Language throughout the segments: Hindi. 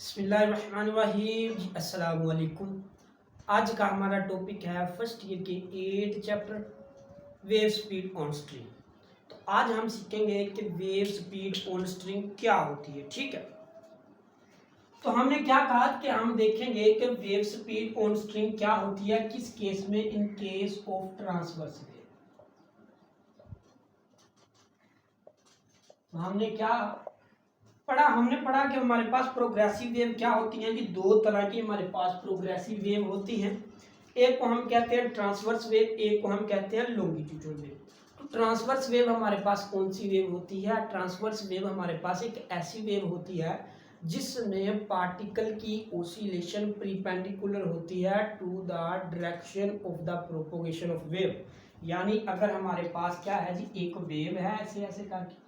बिस्मिल्लाहिर्रहमानिर्रहीम जी, अस्सलाम वालेकुम। आज का हमारा टॉपिक है फर्स्ट ईयर के 8 chapter wave speed on string. तो आज हम सीखेंगे कि वेव स्पीड ऑन स्ट्रिंग क्या होती है। ठीक है, तो हमने क्या कहा कि हम देखेंगे कि वेव स्पीड ऑन स्ट्रिंग क्या होती है, किस केस में, in case of transverse wave. तो हमने क्या पढ़ा, हमने पढ़ा कि हमारे पास प्रोग्रेसिव वेव क्या होती है कि दो तरह की हमारे पास प्रोग्रेसिव वेव होती हैं। एक को हम कहते हैं ट्रांसवर्स वेव, एक को हम कहते हैं लॉन्गिट्यूडनल वेव। तो ट्रांसवर्स वेव हमारे पास कौन सी वेव होती है? ट्रांसवर्स वेव हमारे पास एक ऐसी वेव होती है जिसमें पार्टिकल की ओसिलेशन परपेंडिकुलर होती है to the direction of the propagation of wave. यानी अगर हमारे पास क्या है जी, एक वेव है ऐसे ऐसे करके,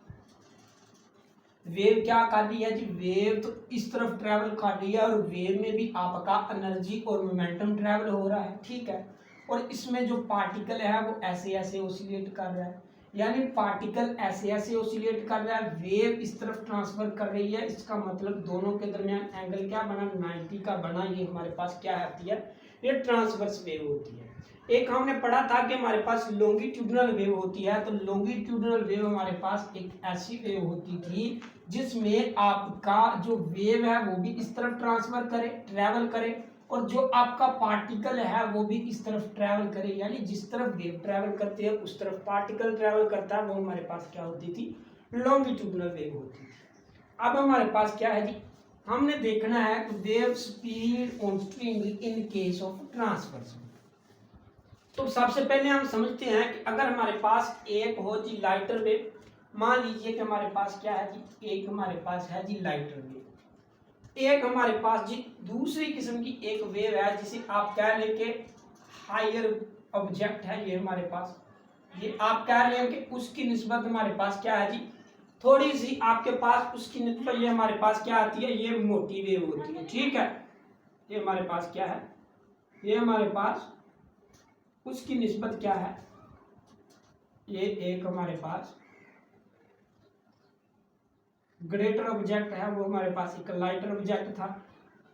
वेव क्या कर रही है जी, वेव तो इस तरफ ट्रेवल कर रही है और वेव में भी आपका एनर्जी और मोमेंटम ट्रेवल हो रहा है। ठीक है, और इसमें जो पार्टिकल है वो ऐसे ऐसे ओसिलेट कर रहा है। यानी पार्टिकल ऐसे ऐसे ओसिलेट कर रहा है, वेव इस तरफ ट्रांसफर कर रही है। इसका मतलब दोनों के दरमियान एंगल क्या बना, 90 का बना। ये हमारे पास क्या आती है, ये ट्रांसवर्स वेव होती है। एक हमने पढ़ा था कि हमारे पास लॉन्गिट्यूडनल वेव होती है। तो लॉन्गिट्यूडनल वेव हमारे पास एक ऐसी वेव होती थी जिसमें आपका जो वेव है वो भी इस तरफ ट्रांसफर करे, ट्रेवल करे, और जो आपका पार्टिकल है वो भी इस तरफ ट्रेवल करे। यानी जिस तरफ वेव ट्रेवल करती है उस तरफ पार्टिकल ट्रेवल करता है, वो हमारे पास क्या होती थी, लॉन्गिट्यूडनल वेव होती थी। अब हमारे पास क्या है जी, हमने देखना है wave speed on string in case of transverse. तो सबसे पहले हम समझते हैं कि अगर हमारे पास एक हो जी लाइटर वेव, मान लीजिए कि हमारे पास क्या है जी, एक हमारे पास है जी लाइटर वेव, एक हमारे पास जी दूसरी किस्म की एक वेव है जिसे आप कह लें कि हायर ऑब्जेक्ट है। ये हमारे पास, ये आप कह रहे हैं कि उसकी निस्बत हमारे पास क्या है जी, थोड़ी सी आपके पास उसकी निस्बत ये हमारे पास क्या आती है, ये मोटी वेव होती है। ठीक है, ये हमारे पास क्या है, ये हमारे पास उसकी निस्बत क्या है, ये एक हमारे पास ग्रेटर ऑब्जेक्ट है, वो हमारे पास एक लाइटर ऑब्जेक्ट था।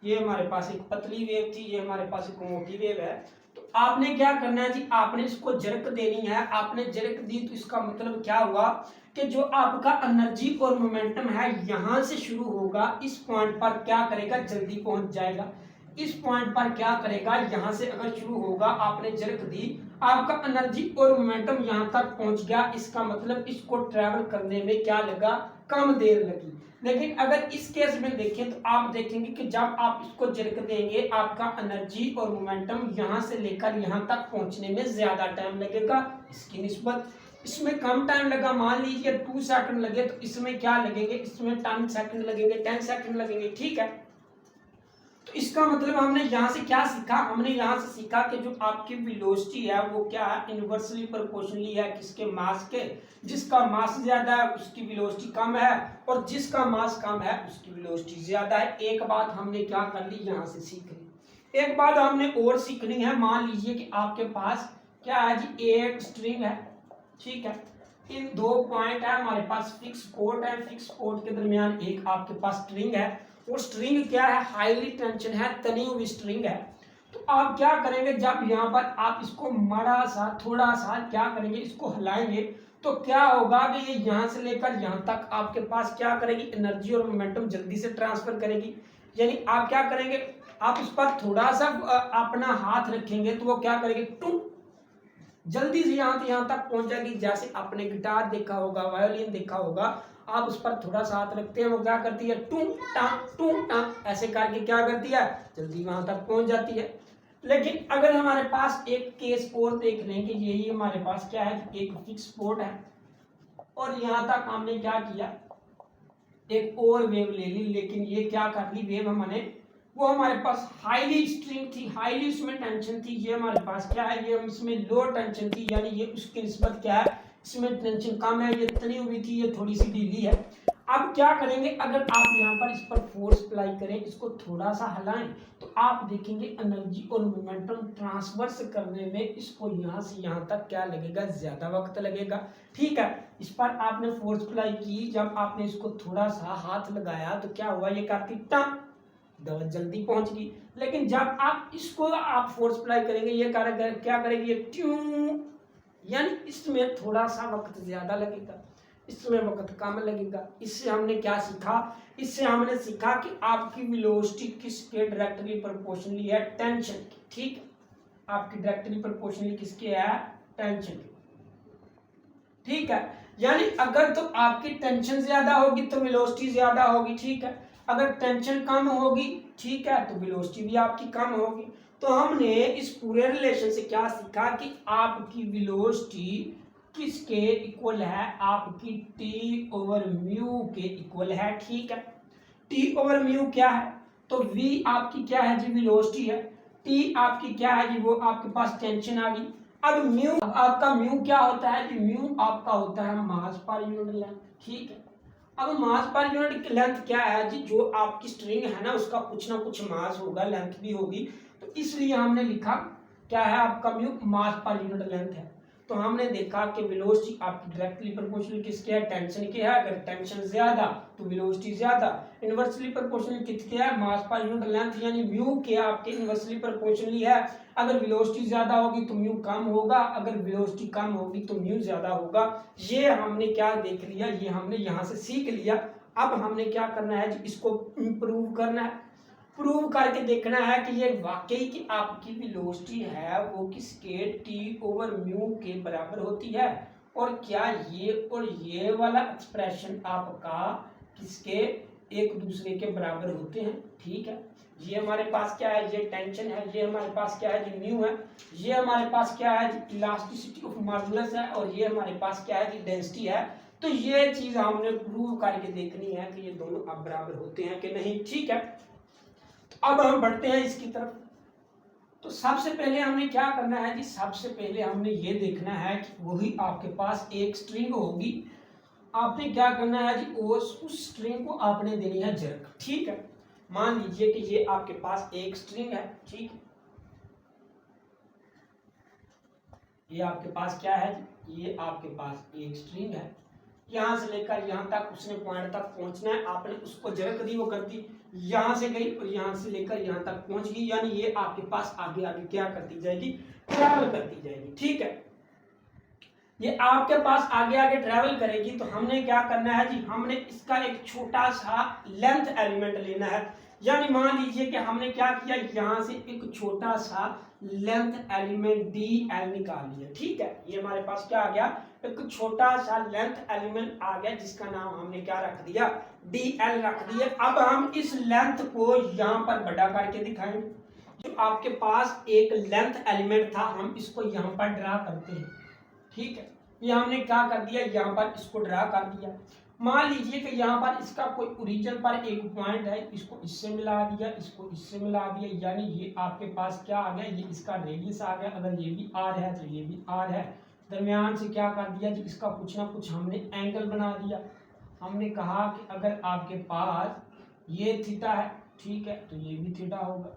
ये हमारे पास एक पतली वेव थी, ये हमारे पास एक मोटी वेव है। तो आपने क्या करना है जी, आपने इसको जरक देनी है। आपने जरक दी तो इसका मतलब क्या हुआ कि जो आपका एनर्जी और मोमेंटम है यहां से शुरू होगा, इस पॉइंट पर क्या करेगा, जल्दी पहुंच जाएगा। इस पॉइंट पर क्या करेगा, यहां से अगर शुरू होगा, आपने जरक दी, आपका एनर्जी और मोमेंटम यहां तक पहुंच गया। इसका मतलब इसको ट्रेवल करने में क्या लगा, कम देर लगी। लेकिन अगर इस केस में देखें तो आप देखेंगे कि जब आप इसको जरक देंगे, आपका एनर्जी और मोमेंटम यहां से लेकर यहां तक पहुंचने में ज्यादा टाइम लगेगा। इसकी निस्बत इसमें कम टाइम लगा, मान लीजिए 2 सेकंड लगे, तो इसमें क्या लगेंगे, इसमें 10 सेकंड लगेंगे, 10 सेकंड लगेंगे। ठीक है, तो इसका मतलब हमने यहाँ से क्या सीखा, हमने यहाँ से सीखा कि जो आपकी वेलोसिटी है वो क्या है, इनवर्सली प्रोपोर्शनली है किसके, मास के। जिसका मास ज्यादा है उसकी वेलोसिटी कम है, और जिसका मास कम है उसकी वेलोसिटी ज्यादा है। एक बात हमने क्या कर ली, यहाँ से सीख ली। एक बात हमने और सीखनी है, मान लीजिए कि आपके पास क्या है जी, एक स्ट्रिंग है। ठीक है, इन दो पॉइंट है हमारे पास, फिक्स पोर्ट है, फिक्स पोर्ट के दरमियान एक आपके पास स्ट्रिंग है। वो स्ट्रिंग क्या है, हाईली टेंशन है, तनी हुई स्ट्रिंग है। तो आप क्या करेंगे, जब यहाँ पर आप इसको मड़ा सा थोड़ा सा क्या करेंगे, इसको हिलाएंगे, तो क्या होगा कि ये यहाँ से लेकर यहाँ तक आपके पास क्या करेगी, एनर्जी और मोमेंटम जल्दी से ट्रांसफर करेगी। यानी आप क्या करेंगे, आप इस पर थोड़ा सा अपना हाथ रखेंगे तो वो क्या करेगी, टू जल्दी से यहाँ तक पहुंच जाएगी। जैसे आपने गिटार देखा होगा, वायोलिन देखा होगा, आप उस पर थोड़ा सा हाथ रखते हैं, वो क्या करती है, टू टा ऐसे करके क्या करती है, जल्दी वहां तक पहुंच जाती है। लेकिन अगर हमारे पास एक केस और देख लें कि यही हमारे पास क्या है, एक फिक्स पोर्ट है, और यहाँ तक हमने क्या किया, एक और वेव ले ली। लेकिन ये क्या कर ली वेव हमने, वो हमारे पास हाईली स्ट्रिंग थी, हाईली उसमें टेंशन थी। ये हमारे पास क्या है, ये इसमें लो टेंशन थी, यानी ये उसकी निस्बत क्या है, इसमें टेंशन कम है, ये तनी हुई थी, ये थोड़ी सी ढीली है। अब क्या करेंगे, अगर आप यहाँ पर इस पर फोर्स अप्लाई करें, इसको थोड़ा सा हिलाएं, तो आप देखेंगे एनर्जी और मोमेंटम ट्रांसवर्स करने में इसको यहाँ से यहाँ तक क्या लगेगा, ज्यादा वक्त लगेगा। ठीक है, इस पर आपने फोर्स अप्लाई की, जब आपने इसको थोड़ा सा हाथ लगाया तो क्या हुआ, ये काफी टा दवा जल्दी पहुंच गई। लेकिन जब आप इसको आप फोर्स अप्लाई करेंगे, ये क्या करेगी, ये ट्यूं, यानी इसमें थोड़ा सा वक्त ज्यादा लगेगा, इसमें वक्त कम लगेगा। इससे हमने क्या सीखा, इससे हमने सीखा कि आपकी वेलोसिटी किसके डायरेक्टली प्रोपोर्शनली है, टेंशन की। ठीक है, आपकी डायरेक्टली प्रोपोर्शनली किसके है, टेंशन की। ठीक है, यानी अगर तो आपकी टेंशन ज्यादा होगी तो वेलोसिटी ज्यादा होगी। ठीक है, अगर टेंशन कम होगी, ठीक है, तो वेलोसिटी भी आपकी कम होगी। तो हमने इस पूरे रिलेशन से क्या सीखा कि आपकी वेलोसिटी किसके इक्वल है, आपकी टी ओवर म्यू के इक्वल है। ठीक है, टी ओवर म्यू क्या है, तो वी आपकी क्या है जी, वेलोसिटी है। टी आपकी क्या है जी, वो आपके पास टेंशन आ गई। अब म्यू, आपका म्यू क्या होता है जी, म्यू आपका होता है मास पर यूनिट लेंथ। ठीक है, अब मास पर यूनिट लेंथ क्या है जी, जो आपकी स्ट्रिंग है ना उसका कुछ ना कुछ मास होगा, लेंथ भी होगी, तो इसलिए हमने लिखा क्या है, आपका म्यू मास पर यूनिट लेंथ है। तो हमने देखा कि वेलोसिटी आपकी डायरेक्टली प्रोपोर्शनल किसके है, टेंशन के है। अगर टेंशन ज्यादा तो वेलोसिटी ज्यादा। इनवर्सली प्रोपोर्शनल किसके है, मास पर यूनिट लेंथ, यानी म्यू के आपके इनवर्सली प्रोपोर्शनली है। अगर वेलोसिटी ज्यादा होगी तो म्यू कम होगा, अगर वेलोसिटी कम होगी तो म्यू ज्यादा होगा। ये हमने क्या देख लिया, ये हमने यहाँ से सीख लिया। अब हमने क्या करना है जी, इसको इम्प्रूव करना है, प्रूव करके देखना है कि ये वाकई की आपकी वेलोसिटी है वो किसके, टी ओवर म्यू के बराबर होती है, और क्या ये और ये वाला एक्सप्रेशन आपका किसके, एक दूसरे के बराबर होते हैं। ठीक है, ये हमारे पास क्या है, ये टेंशन है, ये हमारे पास क्या है जी, म्यू है। ये हमारे पास क्या है जी, इलास्टिसिटी ऑफ मॉडुलस है, और ये हमारे पास क्या है जी, डेंसिटी है। तो ये चीज हमने प्रूव करके देखनी है कि ये दोनों अब बराबर होते हैं कि नहीं। ठीक है, अब हम बढ़ते हैं इसकी तरफ। तो सबसे पहले हमने क्या करना है जी, सबसे पहले हमने ये देखना है कि वही आपके पास एक स्ट्रिंग होगी, आपने क्या करना है जी, उस स्ट्रिंग को आपने देनी है जर्क। ठीक है, मान लीजिए कि ये आपके पास एक स्ट्रिंग है। ठीक है, ये आपके पास क्या है जी, ये आपके पास एक स्ट्रिंग है, यहां से लेकर यहां तक उसने पॉइंट तक पहुंचना है, आपने उसको जर्क दी, वो कर दी, यहां से गई और यहां से लेकर यहां तक पहुंच गई, यानी ये आपके पास आगे आगे क्या करती जाएगी, ट्रैवल करती जाएगी। ठीक है, ये आपके पास आगे आगे ट्रैवल करेगी, तो हमने क्या करना है जी, हमने इसका एक छोटा सा लेंथ एलिमेंट लेना है। यानी मान लीजिए कि हमने क्या किया, यहां से एक छोटा सा लेंथ एलिमेंट डी एल निकाल लिया। ठीक है, ये हमारे पास क्या आ गया, एक छोटा सा लेंथ एलिमेंट आ गया, जिसका नाम हमने क्या रख दिया, डी एल रख दिया। अब हम इस लेंथ को यहां पर बड़ा करके दिखाएंगे। जो आपके पास एक लेंथ एलिमेंट था, हम इसको यहां पर ड्रा करते हैं। ठीक है, ये हमने क्या कर दिया, यहाँ पर इसको ड्रा कर दिया। मान लीजिए कि यहाँ पर इसका कोई ओरिजिन पर एक पॉइंट है, इसको इससे मिला दिया, इसको इससे मिला दिया, यानी ये आपके पास क्या आ गया, ये इसका रेडियस आ गया। अगर ये भी आर है तो ये भी आर है, दरमियान से क्या कर दिया जी, इसका कुछ ना कुछ हमने एंगल बना दिया। हमने कहा कि अगर आपके पास ये थीटा है, ठीक है, तो ये भी थीटा होगा।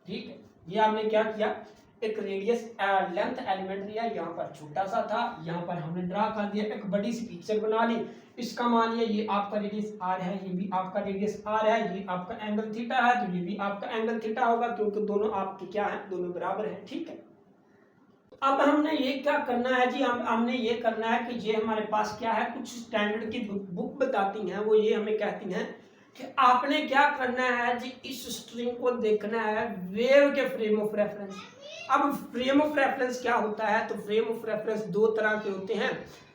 ठीक है, ये हमने क्या किया, एक रेडियस लेंथ एलिमेंट लिया, यहाँ पर छोटा सा था, यहाँ पर हमने ड्रा कर दिया, एक बड़ी सी पिक्चर बना ली। इसका मान लिया ये आपका रेडियस आर है, ये भी आपका रेडियस आर है, ये आपका एंगल थीटा है, तो ये भी आपका एंगल थीटा होगा, क्योंकि दोनों आपके क्या है, दोनों बराबर है। ठीक है, अब हमने ये क्या करना है जी, हमने ये करना है कि ये हमारे पास क्या है, कुछ स्टैंडर्ड की बुक बताती हैं, वो ये हमें कहती हैं कि आपने क्या करना है जी, इस स्ट्रिंग को देखना है वेव के फ्रेम ऑफ रेफरेंस। अब फ्रेम ऑफ रेफरेंस क्या होता है, तो फ्रेम ऑफ रेफरेंस दो तरह के होते हैं।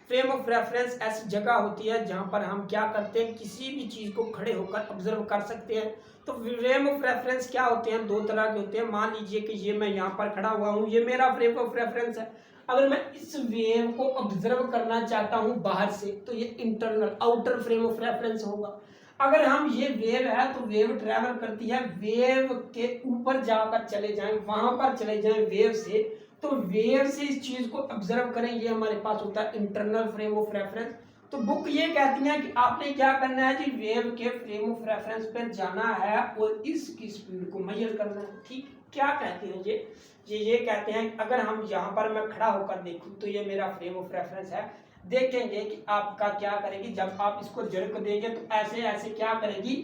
फ्रेम ऑफ रेफरेंस ऐसी जगह होती है जहां पर हम क्या करते हैं, किसी भी चीज को खड़े होकर ऑब्जर्व कर सकते हैं। तो फ्रेम ऑफ रेफरेंस क्या होते हैं, दो तरह के होते हैं। मान लीजिए कि ये मैं यहाँ पर खड़ा हुआ हूँ, ये मेरा फ्रेम ऑफ रेफरेंस है। अगर मैं इस वेव को ऑब्जर्व करना चाहता हूँ बाहर से, तो ये internal outer frame of reference होगा। अगर हम ये वेव है तो वेव ट्रैवल करती है, वेव के ऊपर जाकर चले जाएं, वहां पर चले जाएं वेव से, तो वेव से इस चीज को ऑब्जर्व करें, ये हमारे पास होता है इंटरनल फ्रेम ऑफ रेफरेंस। तो बुक ये कहती है कि आपने क्या करना है जी, वेव के फ्रेम ऑफ रेफरेंस पर जाना है और इसकी स्पीड को मेजर करना है। ठीक, क्या कहते हैं ये कहते हैं अगर हम यहाँ पर मैं खड़ा होकर देखूं तो ये मेरा फ्रेम ऑफ रेफरेंस है। देखेंगे कि आपका क्या करेगी, जब आप इसको जर्क देंगे तो ऐसे ऐसे क्या करेगी,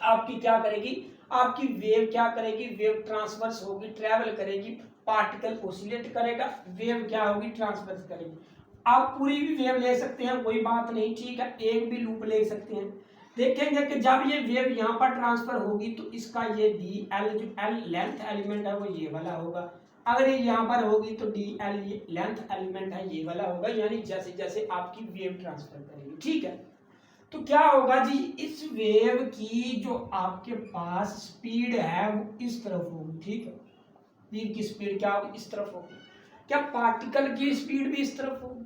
आपकी क्या करेगी, आपकी वेव क्या करेगी, वेव ट्रांसवर्स होगी, ट्रेवल करेगी, पार्टिकल ओसिलेट करेगा, वेव क्या होगी, ट्रांसवर्स करेगी। आप पूरी भी वेव ले सकते हैं, कोई बात नहीं, ठीक है, एक भी लूप ले सकते हैं। देखेंगे कि जब ये वेव यहाँ पर ट्रांसफर होगी तो इसका ये डी एल, जो एल लेंथ एलिमेंट है वो ये वाला होगा। अगर ये यहाँ पर होगी तो डी एल ये लेंथ एलिमेंट है ये वाला होगा, यानी जैसे जैसे आपकी वेव ट्रांसफर करेगी, ठीक है। तो क्या होगा जी, इस वेव की जो आपके पास स्पीड है वो इस तरफ होगी, ठीक है। वेव की स्पीड क्या होगी, इस तरफ होगी। क्या पार्टिकल की स्पीड भी इस तरफ होगी?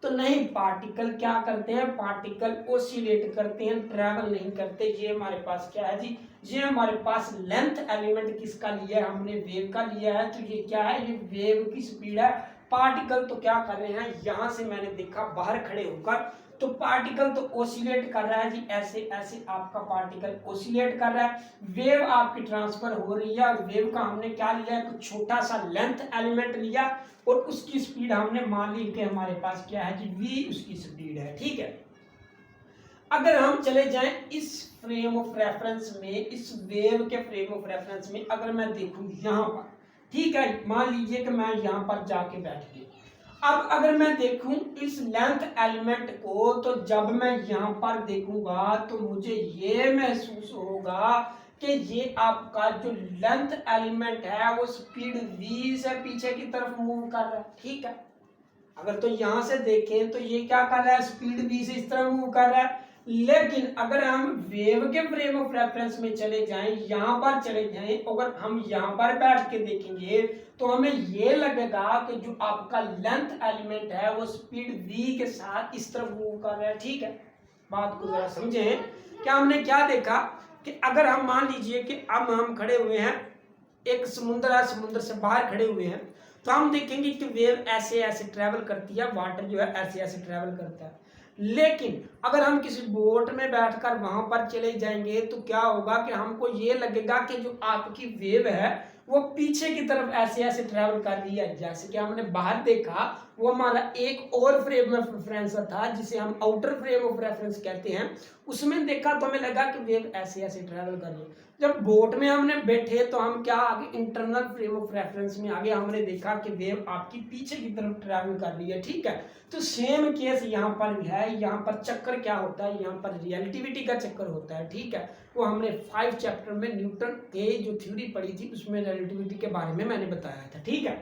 तो नहीं, पार्टिकल क्या करते हैं, पार्टिकल ओसिलेट करते हैं, ट्रैवल नहीं करते। ये हमारे पास क्या है जी, ये हमारे पास लेंथ एलिमेंट किसका लिया है, हमने वेव का लिया है। तो ये क्या है, ये वेव की स्पीड है। पार्टिकल तो क्या कर रहे हैं, यहां से मैंने देखा बाहर खड़े होकर, तो पार्टिकल तो ओसिलेट कर रहा है जी, ऐसे ऐसे आपका पार्टिकल ओसिलेट कर रहा है। वेव आपकी ट्रांसफर हो रही है, और वेव का हमने क्या लिया है, कुछ छोटा सा लेंथ एलिमेंट लिया, और उसकी स्पीड हमने मान ली कि हमारे पास क्या है जी, v उसकी स्पीड है, ठीक है। अगर हम चले जाएं इस फ्रेम ऑफ रेफरेंस में, इस वेव के फ्रेम ऑफ रेफरेंस में, अगर मैं देखूं यहां पर, ठीक है, मान लीजिए कि मैं यहां पर जाके बैठ गया। अब अगर मैं देखूं इस लेंथ एलिमेंट को, तो जब मैं यहां पर देखूंगा तो मुझे ये महसूस होगा कि ये आपका जो लेंथ एलिमेंट है वो स्पीड v से पीछे की तरफ मूव कर रहा है, ठीक है। अगर तो यहां से देखें तो ये क्या कर रहा है, स्पीड v से इस तरफ मूव कर रहा है। लेकिन अगर हम वेव के फ्रेम ऑफ रेफरेंस में चले जाएं, यहां पर चले जाएं, अगर हम यहां पर बैठ के देखेंगे तो हमें ये लगेगा कि जो आपका लेंथ एलिमेंट है वो स्पीड v के साथ इस तरफ मूव कर रहा है, ठीक है। बात को जरा समझें। क्या हमने क्या देखा कि अगर हम मान लीजिए कि अब हम खड़े हुए हैं, एक समुद्र है, समुद्र से बाहर खड़े हुए हैं, तो हम देखेंगे कि वेव ऐसे ऐसे ट्रेवल करती है, वाटर जो है ऐसे ऐसे ट्रेवल करता है। लेकिन अगर हम किसी बोट में बैठकर वहां पर चले जाएंगे तो क्या होगा कि हमको ये लगेगा कि जो आपकी वेव है वो पीछे की तरफ ऐसे ऐसे ट्रेवल कर रही है। जैसे कि हमने बाहर देखा, वो हमारा एक और फ्रेम ऑफ रेफरेंस था जिसे हम आउटर फ्रेम ऑफ रेफरेंस कहते हैं, उसमें देखा तो हमें लगा कि वेव ऐसे ऐसे ट्रेवल कर रही है। जब बोट में हमने बैठे तो हम क्या आगे इंटरनल फ्रेम ऑफ रेफरेंस में आगे हमने देखा कि वेव आपकी पीछे की तरफ ट्रैवल कर रही है, ठीक है। तो सेम केस यहाँ पर भी है। यहाँ पर चक्कर क्या होता है, यहाँ पर रिलेटिविटी का चक्कर होता है, ठीक है। वो हमने 5 चैप्टर में न्यूटन के जो थ्योरी पढ़ी थी उसमें रिलेटिविटी के बारे में मैंने बताया था, ठीक है।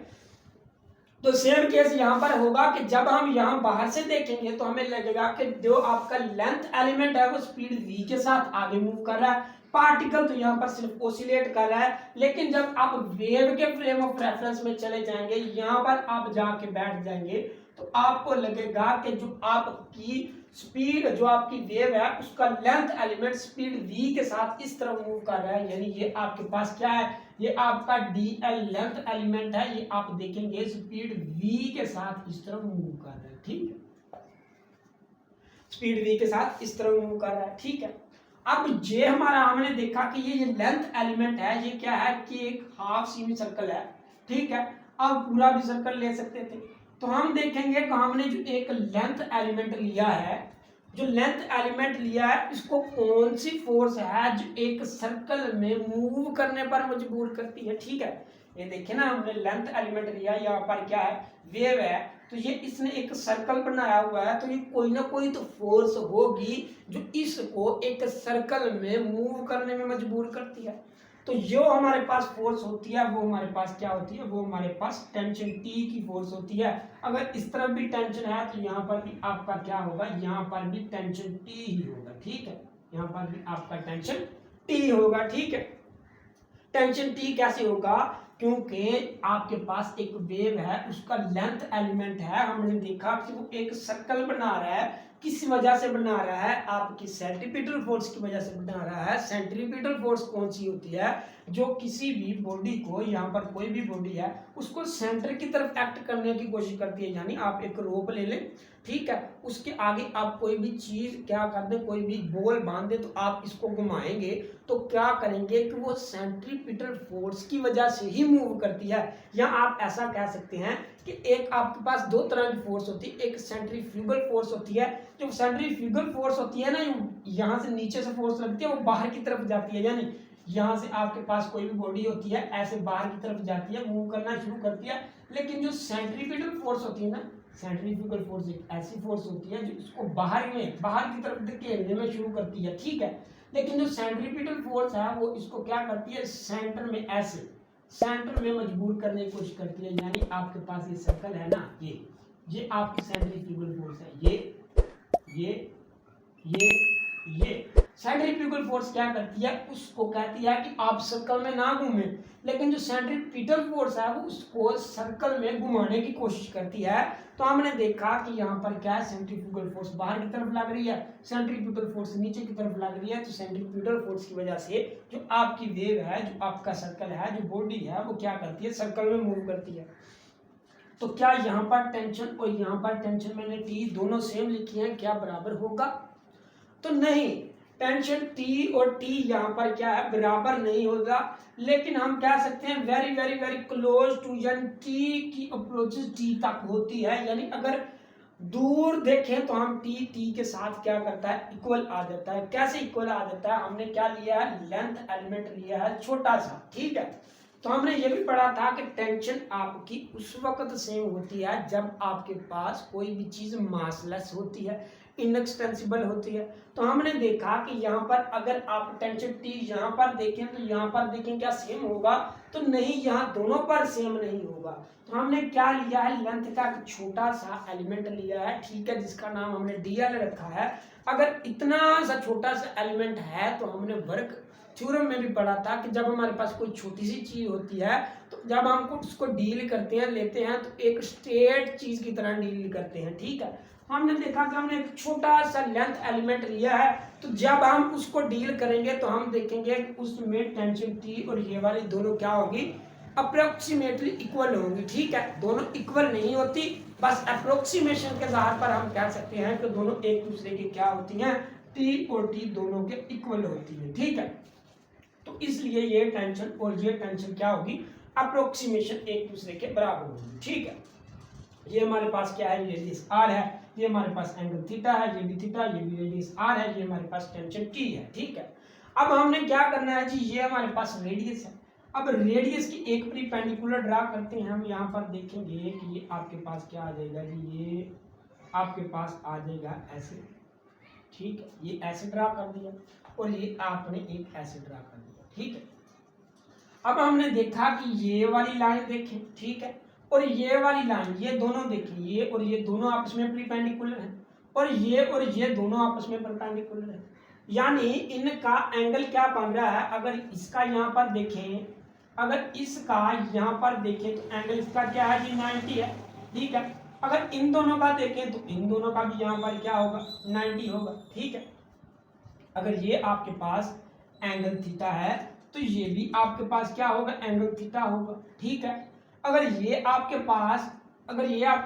तो सेम केस यहाँ पर होगा कि जब हम यहाँ बाहर से देखेंगे तो हमें लगेगा कि जो आपका लेंथ एलिमेंट है वो स्पीड v के साथ आगे मूव कर रहा है, पार्टिकल तो यहाँ पर सिर्फ ओसिलेट कर रहा है। लेकिन जब आप वेव के फ्रेम ऑफ रेफरेंस में चले जाएंगे, यहाँ पर आप जाके बैठ जाएंगे, तो आपको लगेगा कि जो आपकी स्पीड, जो आपकी वेव है उसका लेंथ एलिमेंट स्पीड v के साथ इस तरह मूव कर रहा है, यानी ये आपके पास क्या है, ये आपका dl लेंथ एलिमेंट है, ये आप देखेंगे स्पीड v के साथ इस तरह मूव कर रहा है, ठीक है। स्पीड v के साथ इस तरह मूव कर रहा है, ठीक है। अब ये हमारा हमने देखा कि ये लेंथ एलिमेंट है, ये क्या है कि एक हाफ सेमी सर्कल है, ठीक है। अब पूरा भी सर्कल ले सकते थे, तो हम देखेंगे कि हमने जो एक लेंथ एलिमेंट लिया है, जो लेंथ एलिमेंट लिया है, इसको कौन सी फोर्स है जो एक सर्कल में मूव करने पर मजबूर करती है, ठीक है। ये देखिए ना, हमने लेंथ एलिमेंट लिया, यहाँ पर क्या है, वेव है, तो ये इसने एक सर्कल बनाया हुआ है, तो ये कोई ना कोई तो फोर्स होगी जो इसको एक सर्कल में मूव करने में मजबूर करती है। तो जो हमारे पास फोर्स होती है वो हमारे पास क्या होती है, वो हमारे पास टेंशन T की फोर्स होती है। अगर इस तरफ भी टेंशन है तो यहाँ पर भी आपका क्या होगा, यहाँ पर भी टेंशन T ही होगा, ठीक है। यहाँ पर भी आपका टेंशन T होगा, ठीक है। टेंशन T कैसे होगा, क्योंकि आपके पास एक वेव है, उसका लेंथ एलिमेंट है, हमने देखा कि वो एक सर्कल बना रहा है। किस वजह से बना रहा है, आपकी सेंट्रीपिटल फोर्स की वजह से बना रहा है। सेंट्रीपिटल फोर्स कौन सी होती है, जो किसी भी बॉडी को, यहाँ पर कोई भी बॉडी है, उसको सेंटर की तरफ एक्ट करने की कोशिश करती है। यानी आप एक रोप ले लें, ठीक है। उसके आगे आप कोई भी चीज क्या कर दें, कोई भी बॉल बांध दे तो आप इसको घुमाएंगे तो क्या करेंगे कि वो सेंट्रीपिटल फोर्स की वजह से ही मूव करती है। या आप ऐसा कह सकते हैं कि एक आपके पास दो तरह की फोर्स होती है, एक सेंट्रीफ्यूगल फोर्स होती है। जो सेंट्रीफ्यूगल फोर्स होती है ना, यहाँ से नीचे से फोर्स लगती है, वो बाहर की तरफ जाती है, यानी यहाँ से आपके पास कोई भी बॉडी होती है ऐसे बाहर की तरफ जाती है, मूव करना शुरू करती है। लेकिन जो सेंट्रीपिटल फोर्स होती है ना, सेंट्रीफ्यूगल फोर्स एक ऐसी फोर्स होती है जो इसको बाहर की तरफ धकेलने में शुरू करती है, ठीक है। लेकिन जो सेंट्रीपिटल फोर्स है वो इसको क्या करती है, सेंटर में ऐसे सेंटर में मजबूर करने की कोशिश करती है। यानी आपके पास ये सर्कल है ना, ये आपकी सेंट्रीफ्यूगल फोर्स है। ये सेंट्रीफ्यूगल फोर्स क्या करती है, उसको कहती है कि आप सर्कल में ना घूमे। लेकिन जो सेंट्रीपिटल फोर्स है वो उसको सर्कल में घुमाने की कोशिश करती है। तो हमने देखा कि यहाँ पर क्या है, सेंट्रीफ्यूगल फोर्स बाहर की तरफ लग रही है, सेंट्रीपिटल फोर्स नीचे की तरफ लग रही है। तो सेंट्रीपिटल फोर्स की वजह से जो आपकी वेव है, जो आपका सर्कल है, जो बॉडी है, वो क्या करती है, सर्कल में मूव करती है। तो क्या यहाँ पर टेंशन और यहाँ पर टेंशन मैंने टी दोनों सेम लिखी है, क्या बराबर होगा? तो नहीं, टेंशन टी और टी यहाँ पर क्या है, बराबर नहीं होगा। लेकिन हम कह सकते हैं very very very close to, यानी टी की अप्रोचेस टी तक होती है। यानी अगर दूर देखें तो हम टी के साथ क्या करता है, इक्वल आ जाता है। कैसे इक्वल आ जाता है, हमने क्या लिया है, लेंथ एलिमेंट लिया है छोटा सा, ठीक है। तो हमने ये भी पढ़ा था कि टेंशन आपकी उस वक्त सेम होती है जब आपके पास कोई भी चीज मासलेस होती है, इनएक्सटेंसिबल होती है। तो हमने देखा कि यहाँ पर अगर आप टेंशन टी यहाँ पर देखें तो यहाँ पर देखें क्या सेम होगा, तो नहीं, यहाँ दोनों पर सेम नहीं होगा। तो हमने क्या लिया है, लेंथ का छोटा सा एलिमेंट लिया है, ठीक है, जिसका नाम हमने डीएल रखा है। अगर इतना सा छोटा सा एलिमेंट है तो हमने वर्क थ्योरम में भी पढ़ा था कि जब हमारे पास कोई छोटी सी चीज होती है तो जब हम उसको डील करते हैं, लेते हैं, तो एक स्ट्रेट चीज की तरह डील करते हैं, ठीक है। हमने देखा कि हमने एक छोटा सा लेंथ एलिमेंट लिया है, तो जब हम उसको डील करेंगे तो हम देखेंगे कि उसमें टेंशन टी और ये वाली दोनों क्या होगी, अप्रोक्सीमेटली इक्वल होंगी, ठीक है। दोनों इक्वल नहीं होती, बस अप्रोक्सीमेशन के आधार पर हम कह सकते हैं कि दोनों एक दूसरे की क्या होती हैं, टी और टी दोनों के इक्वल होती है, ठीक है। तो इसलिए ये टेंशन और ये टेंशन क्या होगी, अप्रोक्सीमेशन एक दूसरे के बराबर होगी, ठीक है। ये हमारे पास क्या है, रेडियस आर है, ये हमारे पास एंगल थीटा है, ये भी थीटा, ये भी रेडियस आर है, ये हमारे पास टेंशन टी है, ठीक है। अब हमने क्या करना है जी, ये हमारे पास रेडियस है। अब रेडियस की एक परपेंडिकुलर ड्रा करते हैं हम। यहाँ पर देखेंगे कि ये आपके पास क्या आ जाएगा जी, ये आपके पास आ जाएगा ऐसे, ठीक है। ये ऐसे ड्रा कर दिया और ये आपने एक ऐसे ड्रा कर दिया, ठीक है। अब हमने देखा कि ये वाली लाइन देखें, ठीक है, और ये वाली लाइन, ये दोनों देखें, ये और ये दोनों आपस में परपेंडिकुलर हैं, और ये दोनों आपस में परपेंडिकुलर हैं। यानी इनका एंगल क्या बन रहा है, अगर इसका यहाँ पर देखें, अगर इसका यहाँ पर देखें तो एंगल इसका क्या है जी, 90 है, ठीक है। अगर इन दोनों का देखें तो इन दोनों का भी यहाँ पर क्या होगा, 90 होगा, ठीक है। अगर ये आपके पास एंगल थीटा है तो ये भी आपके पास क्या होगा, एंगल थीटा होगा, ठीक है। अगर ये आपके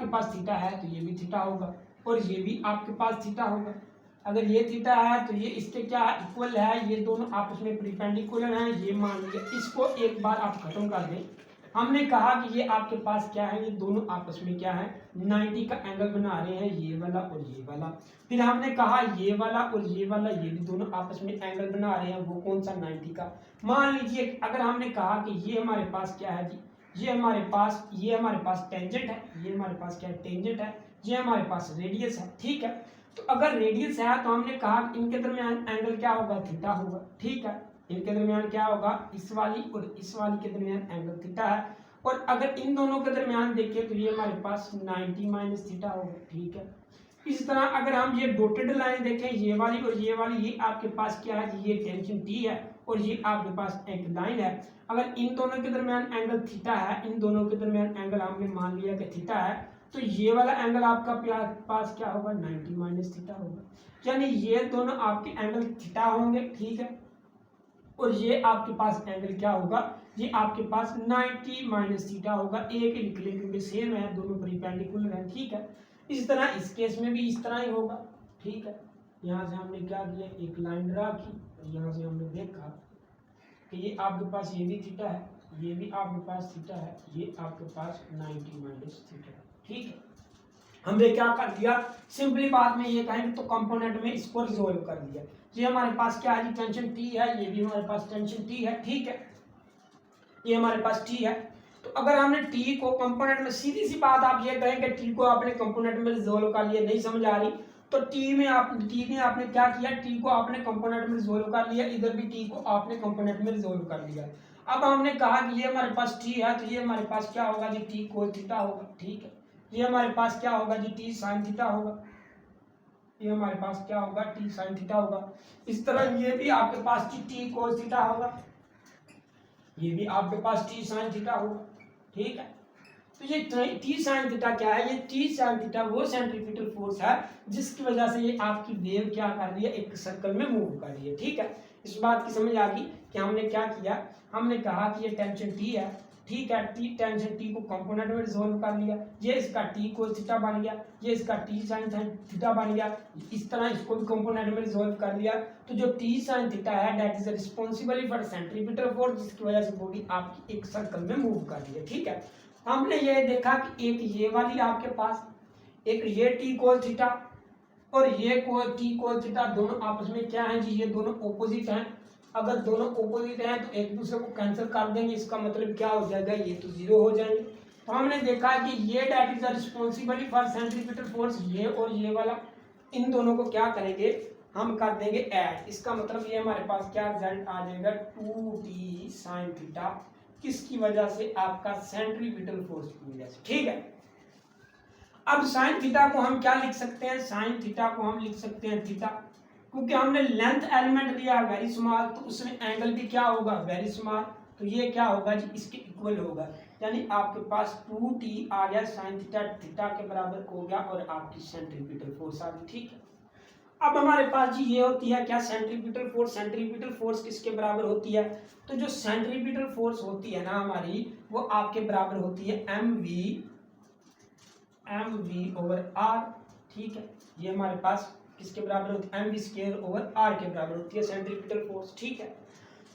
पास थीटा है तो ये भी थीटा होगा, और ये भी आपके पास थीटा होगा। अगर ये थीटा है तो ये इसके क्या इक्वल है, ये दोनों आपस में परपेंडिकुलर हैं, ये मान लीजिए। इसको एक बार आप खत्म कर दें। हमने कहा कि ये आपके पास क्या है, ये दोनों आपस में क्या है, 90 का एंगल बना रहे हैं, ये वाला और ये वाला। फिर हमने कहा ये वाला और ये वाला, ये भी दोनों आपस में एंगल बना रहे हैं, वो कौन सा, 90 का। मान लीजिए अगर हमने कहा कि ये हमारे पास क्या है जी, ये हमारे पास टेंजेंट है, ये हमारे पास क्या है, टेंजेंट है, ये हमारे पास रेडियस है, ठीक है। तो अगर रेडियस है तो हमने कहा इनके दरमियान एंगल क्या होगा, थीटा होगा, ठीक है। इनके दरमियान क्या होगा, इस वाली और इस वाली के दरमियान एंगल थीटा है। और अगर इन दोनों के दरमियान देखें तो ये हमारे पास 90 माइनस थीटा होगा, ठीक है। इस तरह अगर हम ये डॉटेड लाइन देखें, ये वाली और ये वाली, ये आपके पास क्या है, ये टेंशन टी है और ये आपके पास एक लाइन है। अगर इन दोनों के दरमियान एंगल थीटा है, इन दोनों के दरमियान एंगल हमने मान लिया कि थीटा है, तो ये वाला एंगल आपका पास क्या होगा, 90 माइनस थीटा होगा। यानी ये दोनों आपके एंगल थीटा होंगे, ठीक है। और ये आपके पास एंगल क्या होगा, ये आपके पास 90 माइनस थीटा होगा। एक लिख लें क्योंकि सेम है, दोनों परपेंडिकुलर हैं, ठीक है। इस तरह इस केस में भी इस तरह ही होगा। ठीक है, यहाँ से हमने क्या किया, एक लाइन ड्रा की और यहाँ से हमने देखा कि ये आपके पास ये भी थीटा है, ये भी आपके पास थीटा है, ये आपके पास 90 माइनस थीटा है। ठीक है, हमने क्या कर दिया, सिंपली बात में ये कहेंगे तो कंपोनेंट में इसको रिजोल्व कर दिया। ये हमारे पास क्या है, टेंशन टी है, ये भी हमारे पास टेंशन टी है। ठीक है, ये हमारे पास टी है। तो अगर हमने टी को कंपोनेंट में, सीधी सी बात आप ये कहेंगे टी को आपने कंपोनेंट में रिजोल्व कर लिया, नहीं समझ आ रही तो टी में आपने क्या किया, टी को आपने कंपोनेंट में रिजोल्व कर लिया, इधर भी टी को आपने कंपोनेंट में रिजोल्व कर लिया। अब हमने कहा कि ये हमारे पास टी है, तो ये हमारे पास क्या होगा जी, टी कोस थीटा होगा। ठीक है, ये हमारे पास क्या होगा जी, टी साइन थीटा होगा। ये हमारे पास क्या होगा, टी साइन थीटा होगा। इस तरह ये भी आपके पास टी कोस थीटा होगा, ये भी आपके पास टी साइन थीटा होगा। ठीक है, तो ये टी साइन थीटा क्या है, ये टी साइन थीटा वो सेंट्रीफ्यूगल फोर्स है जिसकी वजह से ये आपकी वेव क्या कर रही है, एक सर्कल में मूव कर रही है। ठीक है, इस बात की समझ आ गई कि हमने क्या किया, हमने कहा कि ये टेंशन टी है। ठीक है, टी टेंशन टी को कंपोनेंट में रिजोल्व कर लिया, ये इसका टी कोस थीटा बन गया, ये इसका टी साइन थीटा बन गया, इस तरह इसको भी कंपोनेंट में रिजोल्व कर लिया। तो जो टी साइन थीटा है that is responsible for centrifugal force, जिसकी वजह से बॉडी आपकी एक सर्कल में मूव कर रही है। ठीक है, हमने ये देखा कि एक ये वाली आपके पास, एक ये टी कोस थीटा और ये टी कोस थीटा, दोनों आपस में क्या है जी, ये दोनों ऑपोजिट हैं। अगर दोनों ऑपोजिट हैं तो एक दूसरे को कैंसिल कर देंगे, इसका मतलब क्या हो जाएगा, ये तो जीरो हो जाएंगे। तो हमने देखा कि ये that is responsible for centrifugal force, ये और ये वाला, इन दोनों को क्या करेंगे, हम कर देंगे ऐड। इसका मतलब ये हमारे पास क्या रिजल्ट आ जाएगा, 2t sin थीटा, किसकी वजह से, आपका सेंट्रीफ्यूगल फोर्स की वजह से। ठीक है, अब साइन थीटा को हम क्या लिख सकते हैं, साइन थीटा को हम लिख सकते हैं थीटा, क्योंकि हमने लेंथ एलिमेंट लिया वेरी स्मॉल, तो उसमें एंगल भी क्या होगा, वेरी स्मॉल, तो ये क्या होगा जी, इसके इक्वल होगा। यानी आपके पास 2t आ गया साइन थीटा, थीटा के बराबर हो गया और आपकी सेंट्रीफ्यूगल फोर्स आ गई। ठीक है, अब हमारे पास जी ये होती है क्या, सेंट्रीफ्यूगल फोर्स। सेंट्रीफ्यूगल फोर्स किसके बराबर होती है, तो जो सेंट्रीफ्यूगल फोर्स होती है ना हमारी, वो आपके बराबर होती है mv ओवर आर। ठीक है, ये हमारे पास किसके बराबर होती है, mv स्क्वायर ओवर आर के बराबर होती है सेंट्रीफ्यूगल फोर्स। ठीक है,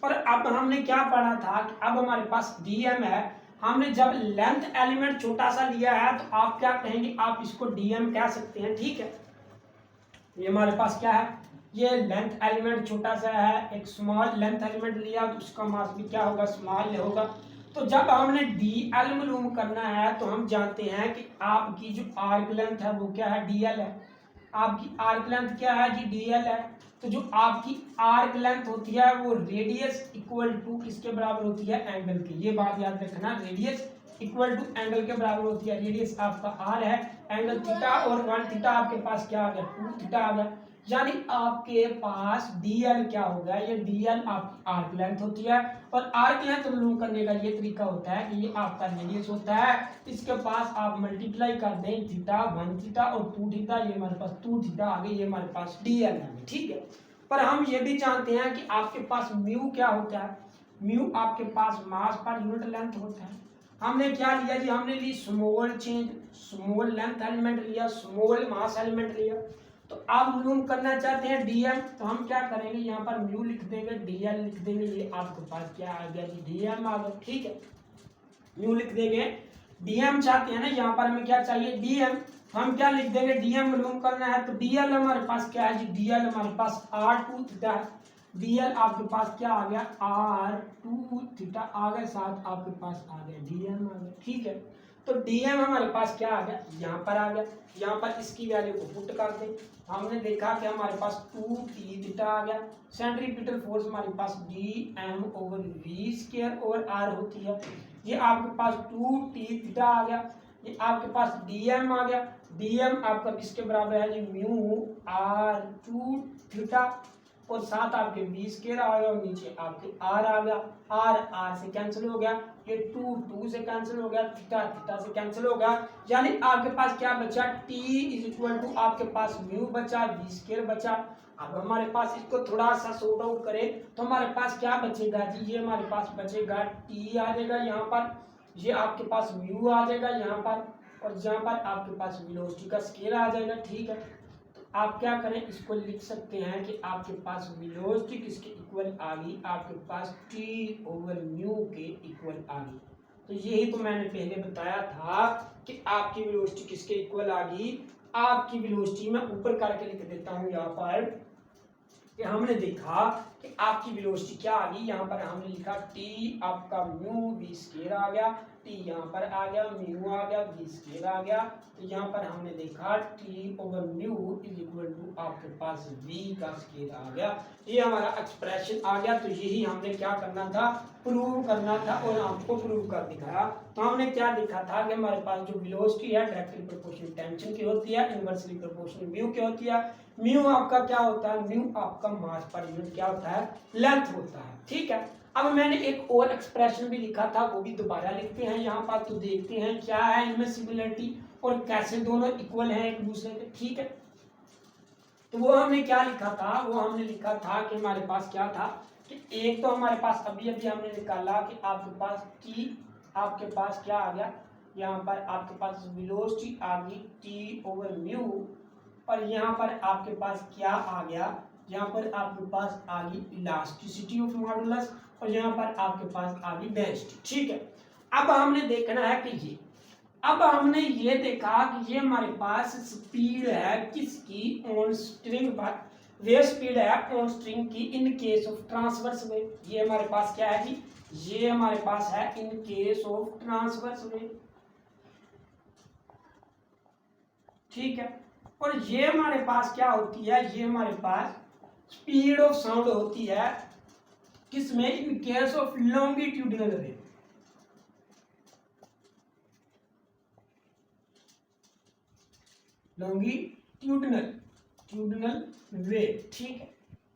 और अब हमने क्या पढ़ा था कि अब हमारे पास dm है, हमने जब लेंथ एलिमेंट छोटा सा लिया है तो आप क्या कहेंगे, आप इसको dm कह सकते हैं। ठीक है, ये हमारे पास क्या है, ये लेंथ एलिमेंट छोटा सा है, एक स्मॉल लेंथ एलिमेंट लिया तो उसका मास भी क्या होगा, स्मॉल होगा। तो जब हमने dl मालूम करना है तो हम जानते हैं कि आपकी जो आर्क लेंथ है वो क्या है, dl है। आपकी आर्क लेंथ क्या है जी, dl है। तो जो आपकी आर्क लेंथ होती है वो रेडियस इक्वल टू किसके बराबर होती है, एंगल की। ये बात याद रखना, रेडियस इक्वल टू एंगल के बराबर होती है। रेडियस आपका आर है, एंगल थीटा और 1 थीटा आपके पास क्या आ गया, 2 थीटा आ गया। यानी आपके पास dl क्या होगा, ये dl आपकी आर्क लेंथ होती है और आर्क लेंथ मालूम करने का ये तरीका होता है कि ये आपका रेडियस होता है, इसके पास आप मल्टीप्लाई कर दें थीटा, 1 थीटा और 2 थीटा, ये हमारे पास 2 थीटा आ गई, ये हमारे पास dl है। ठीक है, पर हम ये भी जानते हैं कि आपके पास म्यू क्या होता है, म्यू आपके पास मास पर यूनिट लेंथ होता है। हमने क्या लिया जी, हमने ली small change, small length element लिया, स्मॉल मास एलिमेंट लिया। तो आप मालूम करना चाहते हैं dm, तो हम क्या करेंगे, यहाँ पर म्यू लिख देंगे, dl लिख देंगे, ये आपके पास क्या आ गया जी, dm आ गया। ठीक है, म्यू लिख देंगे, dm चाहते हैं ना, यहाँ पर हमें क्या चाहिए, dm, हम क्या लिख देंगे, dm मालूम करना है। तो dl हमारे पास क्या है जी, dl हमारे पास r2 थीटा है, dl आपके पास क्या आ गया, r2 थीटा आ गया, साथ आपके पास आ गया dm आ गया। ठीक है, तो dm हमारे पास क्या आ गया, यहाँ पर आ गया, यहाँ पर इसकी वैल्यू को पुट कर दें। हमने देखा कि हमारे पास 2t थीटा आ गया, सेंट्रीफ्यूगल फोर्स हमारे पास dm over v square over r होती है। ये आपके पास 2t थीटा आ गया, ये आपके पास dm आ गया, dm आपका किसके बराबर है जी, म्यू r2 थीटा और साथ आपके v स्क्वायर आ गया और नीचे आपके r आ गया, r से कैंसिल हो गया, ये 2 से कैंसिल हो गया, थीटा से कैंसिल हो गया। यानी आपके पास क्या बचा, t इज इक्वल टू आपके पास म्यू बचा, v स्क्वायर बचा। अब हमारे पास इसको थोड़ा सा सॉर्ट आउट करें तो हमारे पास क्या बचेगा जी, ये हमारे पास बचेगा t आ जाएगा यहाँ पर, ये आपके पास म्यू आ जाएगा यहाँ पर और जहाँ पर आपके पास वेलोसिटी का स्केल आ जाएगा, ठीक है। तो आप क्या करें, इसको लिख सकते हैं कि आपके पास वेलोसिटी किसके इक्वल आ गई, आपके पास T/μ के इक्वल आ गई। तो यही तो मैंने पहले बताया था कि आपकी वेलोसिटी किसके इक्वल आ गई। आपकी वेलोसिटी मैं ऊपर करके लिख देता हूँ यहाँ पर कि हमने देखा कि आपकी वेलोसिटी क्या आ गई, यहाँ पर हमने लिखा टी आपका म्यू वी स्केयर आ गया, टी यहाँ पर आ गया, म्यू आ गया, वी स्केयर आ गया। तो यहाँ पर हमने देखा T/μ इज इक्वल टू आपके पास v का स्केयर आ गया। ये हमारा एक्सप्रेशन आ गया। तो यही हमने क्या करना था, प्रूव करना था और आपको प्रूव कर दिखाया। तो हमने क्या देखा था कि हमारे पास जो वेलोसिटी है डायरेक्टली प्रोपोर्शनल टेंशन की होती है, इनवर्सली प्रोपोर्शनल म्यू की होती है। म्यू आपका क्या होता है, म्यू आपका मास पर यूनिट क्या होता है, लेंथ होता है, ठीक है। अब मैंने एक और एक्सप्रेशन भी लिखा था, वो भी दोबारा लिखते हैं यहाँ पर, तो देखते हैं क्या है इनमें सिमिलरिटी और कैसे दोनों इक्वल हैं एक दूसरे के, ठीक है। तो वो हमने क्या लिखा था, वो हमने लिखा था कि हमारे पास क्या था कि एक तो हमारे पास अभी अभी हमने निकाला कि आपके पास टी, आपके पास क्या आ गया, यहाँ पर आपके पास वेलोसिटी आ गई T/μ, और यहाँ पर आपके पास क्या आ गया, यहाँ पर आपके पास आ गई इलास्टिसिटी ऑफ मॉडुलस, और यहाँ पर आपके पास आ गई डेंसिटी, ठीक है। अब हमने देखना है कि ये, अब हमने ये देखा कि ये हमारे पास स्पीड है किसकी, ऑन स्ट्रिंग पर, वे स्पीड है ऑन स्ट्रिंग की in case of transverse wave. ये हमारे पास क्या है जी, ये हमारे पास है in case of transverse wave, ठीक है। और ये हमारे पास क्या होती है, ये हमारे पास स्पीड ऑफ साउंड होती है किसमें, in case of longitudinal wave, longitudinal wave, ठीक है।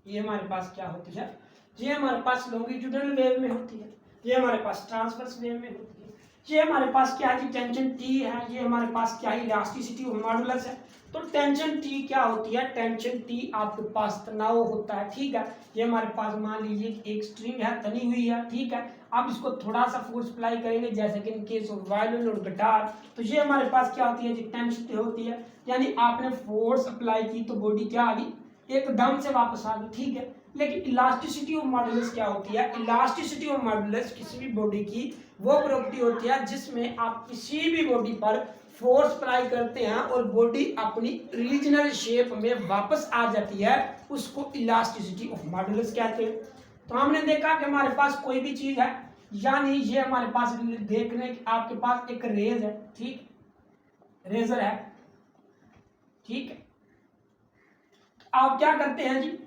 ये हमारे पास क्या होती है, ये हमारे पास लॉन्गिट्यूडिनल वेव में होती है, ये हमारे पास ट्रांसवर्स वेव में होती है। ये हमारे पास क्या है, टेंशन टी है, ये हमारे पास क्या है, इलास्टिसिटी ऑफ मॉडुलस है। तो टेंशन टी क्या होती है, टेंशन टी आपके पास तनाव होता है, ठीक है। ये हमारे पास मान लीजिए एक स्ट्रिंग है, तनी हुई है, ठीक है। आप इसको थोड़ा सा फोर्स अप्लाई करेंगे, जैसे कि इन केस ऑफ वायलिन और गिटार, तो ये हमारे पास क्या होती है जी, टेंशन होती है। यानी आपने फोर्स अप्लाई की तो बॉडी क्या आ गई, एकदम से वापस आ गई, ठीक है। लेकिन इलास्टिसिटी ऑफ मॉडुलस क्या होती है, इलास्टिसिटी ऑफ मॉडुलस किसी भी बॉडी की वो प्रॉपर्टी होती है जिसमें आप किसी भी बॉडी पर फोर्स अप्लाई करते हैं और बॉडी अपनी ओरिजिनल शेप में वापस आ जाती है, उसको इलास्टिसिटी ऑफ मॉडुलस कहते हैं। तो हमने देखा कि हमारे पास कोई भी चीज है, यानी ये हमारे पास देखने की आपके पास एक रेज है, ठीक, रेजर है, ठीक है। आप क्या करते हैं जी,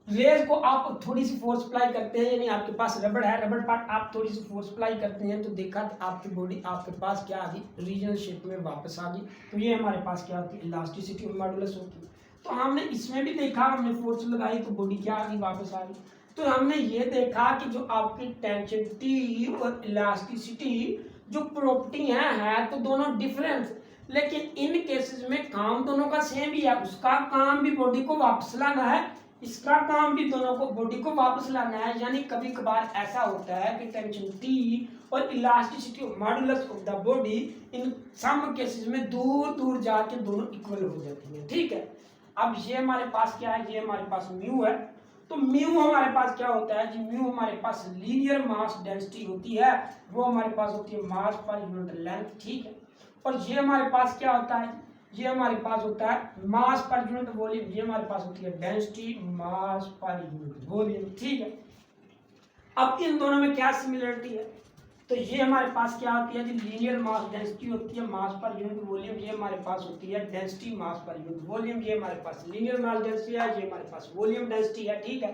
रेज को आप थोड़ी सी फोर्स अप्लाई करते हैं, यानी आपके पास रबड़ है, रबड़ पर आप थोड़ी सी फोर्स अप्लाई करते हैं, तो देखा कि आपकी बॉडी आपके पास क्या आ गई, रीजनल शेप में वापस आ गई। तो ये हमारे पास क्या होती है, इलास्टिसिटी ऑफ मॉडुलस होती है। तो हमने इसमें भी देखा, हमने फोर्स लगाई तो बॉडी क्या आ गई, वापस आ गई। तो हमने ये देखा कि जो आपकी टेंशन टी और इलास्टिसिटी जो प्रॉपर्टी है तो दोनों डिफरेंस, लेकिन इन केसेस में काम दोनों का सेम ही है। उसका काम भी बॉडी को वापस लाना है, इसका काम भी दोनों को बॉडी को वापस लाना है। यानी कभी कभार ऐसा होता है कि टेंशन टी और elasticity of modulus of the body in some cases में दूर दूर जाके दोनों इक्वल हो जाती है, ठीक है। अब ये हमारे पास क्या है, ये हमारे पास म्यू है। तो म्यू हमारे पास क्या होता है जी, म्यू हमारे पास लीनियर मास डेंसिटी होती है, वो हमारे पास होती है मास पर यूनिट लेंथ, ठीक है। और ये हमारे पास क्या होता है, ये हमारे पास होता है मास पर यूनिट वॉल्यूम, ये हमारे पास होती है density mass per unit volume, ठीक है। अब इन दोनों में क्या सिमिलरिटी है, तो ये हमारे पास क्या होती है जी, लीनियर मास डेंसिटी होती है मास पर यूनिट वॉल्यूम, ये हमारे पास होती है density mass per unit volume. ये हमारे पास लीनियर मास डेंसिटी है, ये हमारे पास वॉल्यूम डेंसिटी है, ठीक है।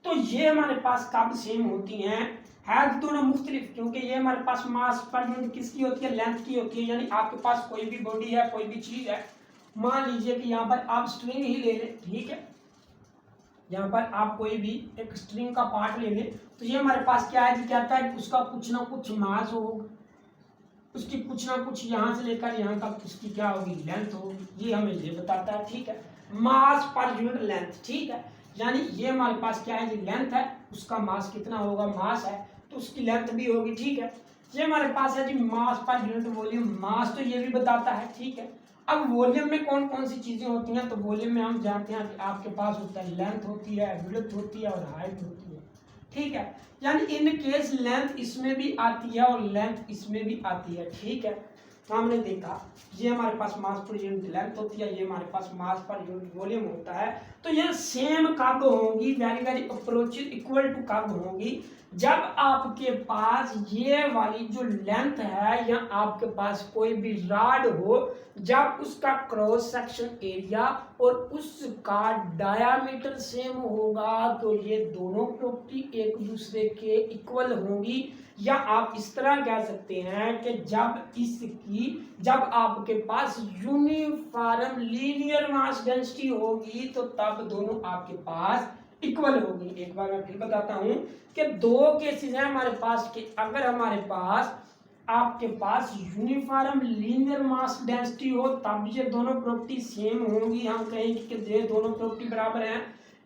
तो ये हमारे पास कब सेम होती हैं, है दोनों मुख्तलिफ, क्योंकि ये हमारे पास मास पर यूनिट किसकी होती है, लेंथ की होती है। यानी आपके पास कोई भी बॉडी है, कोई भी चीज है, मान लीजिए कि यहाँ पर आप स्ट्रिंग ही ले लें, ठीक है। यहाँ पर आप कोई भी एक स्ट्रिंग का पार्ट ले लें, तो ये हमारे पास क्या है जी, कहता है कि उसका कुछ ना कुछ मास होगा, उसकी कुछ ना कुछ यहाँ से लेकर यहाँ तक उसकी क्या होगी, लेंथ होगी। ये हमें ये बताता है, ठीक है, मास पर यूनिट लेंथ, ठीक है। यानी ये हमारे पास क्या है जी, लेंथ है, उसका मास कितना होगा, मास है तो उसकी लेंथ भी होगी, ठीक है। ये हमारे पास है जी मास पर यूनिट वॉल्यूम। मास तो ये भी बताता है, ठीक है। अब वॉल्यूम में कौन कौन सी चीजें होती हैं, तो वॉल्यूम में हम जानते हैं कि आपके पास होता है लेंथ होती है, विड्थ होती है और हाइट होती है, ठीक है। यानी इन केस लेंथ इसमें भी आती है और लेंथ इसमें भी आती है, ठीक है। तो हमने देखा ये हमारे पास मास पर यूनिट लेंथ होती है, ये हमारे पास मास पर यूनिट वॉल्यूम होता है। तो ये सेम कब होंगी, very very approach equal to कब होंगी, जब आपके पास ये वाली जो लेंथ है या आपके पास कोई भी रॉड हो, जब उसका क्रॉस सेक्शन एरिया और उसका डायामीटर सेम होगा, तो ये दोनों प्रॉपर्टी एक दूसरे के इक्वल होंगी। या आप इस तरह कह सकते हैं कि जब आपके पास यूनिफॉर्म लीनियर मास डेंसिटी होगी तो तब दोनों आपके पास इक्वल होगी। एक बार मैं फिर बताता हूं कि दो केसेस हैं हमारे पास कि अगर हमारे पास आपके पास यूनिफॉर्म लीनियर मास डेंसिटी हो तब ये दोनों प्रॉपर्टी सेम होंगी, हम कहेंगे कि ये दोनों प्रॉपर्टी बराबर हैं।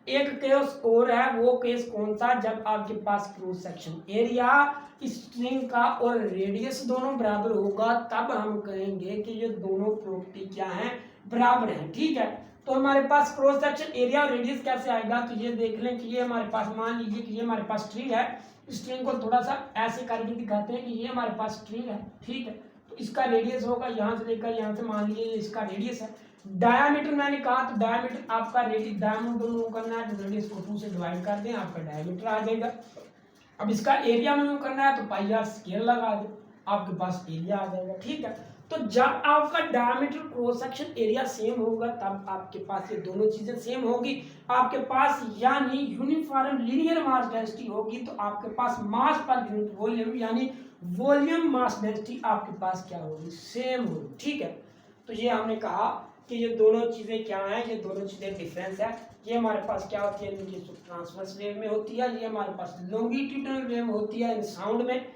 एक केस और है, वो केस कौन सा, जब आपके पास क्रॉस सेक्शन एरिया स्ट्रिंग का और रेडियस दोनों बराबर होगा, तब हम कहेंगे कि ये दोनों प्रॉपर्टी क्या हैं, बराबर हैं, ठीक है। तो हमारे पास क्रॉस सेक्शन एरिया और रेडियस कैसे आएगा, तो ये देख लें कि ये हमारे पास, मान लीजिए कि ये हमारे पास स्ट्रिंग है, स्ट्रिंग को थोड़ा सा ऐसे करके दिखाते हैं कि ये हमारे पास स्ट्रिंग है, ठीक है। तो इसका रेडियस होगा यहाँ से लेकर यहाँ से, मान लीजिए इसका रेडियस है। डायामीटर मैंने कहा, तो डायामीटर आपका रेडियस, डायमीटर दोनों करना है तो रेडियस को 2 से डिवाइड कर दें, आपका डायामीटर आ जाएगा। अब इसका एरिया में करना है तो पाई आर स्क्वायर लगा दो, आपके पास एरिया आ जाएगा, ठीक है। तो जब आपका diameter cross section area same होगा तब आपके पास ये दोनों चीजें सेम होगी आपके पास, यानी यूनिफॉर्म लीनियर मास डेंसिटी होगी, तो आपके पास मास पर यूनिट वॉल्यूम यानी वॉल्यूम मास डेंसिटी आपके पास क्या होगी, सेम होगी, ठीक है। तो ये हमने कहा कि ये दोनों चीजें क्या हैं, ये दोनों चीजें डिफरेंस है। ये हमारे पास क्या होती है, इनकी ट्रांसवर्स वेव में होती है, ये हमारे पास लॉन्गिट्यूडनल वेव होती है इन साउंड में।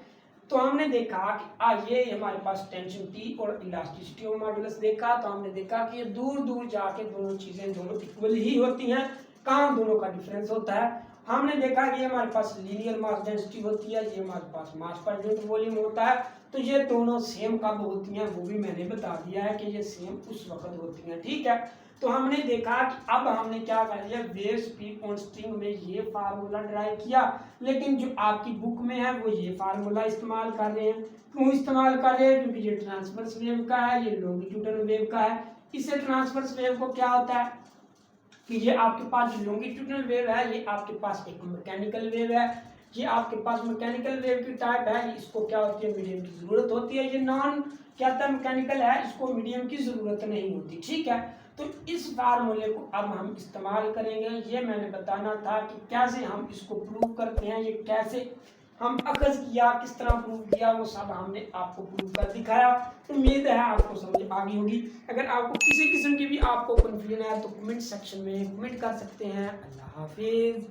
तो हमने देखा कि ये हमारे पास टेंशन टी और इलास्टिसिटी ऑफ मॉडुलस देखा, तो हमने देखा कि ये दूर दूर जाके दोनों चीजें दोनों इक्वल ही होती हैं, कहाँ दोनों का डिफरेंस होता है। हमने देखा कि हमारे पास लीनियर मास डेंसिटी होती है, ये हमारे पास मास पर यूनिट वॉल्यूम होता है, तो ये दोनों सेम कब होती हैं वो भी मैंने बता दिया है कि ये सेम उस वक्त होती हैं, ठीक है। तो हमने देखा कि अब हमने क्या कर लिया, वेव स्पीड ऑन स्ट्रिंग में ये फार्मूला ड्राइव किया, लेकिन जो आपकी बुक में है वो ये फार्मूला इस्तेमाल कर रहे हैं। क्यों इस्तेमाल कर रहे हैं, क्योंकि ये ट्रांसवर्स वेव का है, ये लॉन्गिट्यूडनल वेव का है। इससे ट्रांसवर्स वेव को क्या होता है कि ये आपके पास जो लॉन्गिट्यूडनल वेव है ये आपके पास एक मैकेनिकल वेव है, ये आपके पास मैकेनिकल वेव की टाइप है, इसको क्या होती है, मीडियम की जरूरत होती है। ये नॉन क्या था, मैकेनिकल है, इसको मीडियम की जरूरत नहीं होती, ठीक है। तो इस फार्मूले को अब हम इस्तेमाल करेंगे, ये मैंने बताना था कि कैसे हम इसको प्रूव करते हैं, ये कैसे हम अखज किया, किस तरह प्रूव किया, वो सब हमने आपको प्रूव कर दिखाया। उम्मीद है आपको समझ आ गई होगी। अगर आपको किसी किस्म की भी आपको कंफ्यूजन है तो कमेंट सेक्शन में कमेंट कर सकते हैं। अल्लाह हाफिज।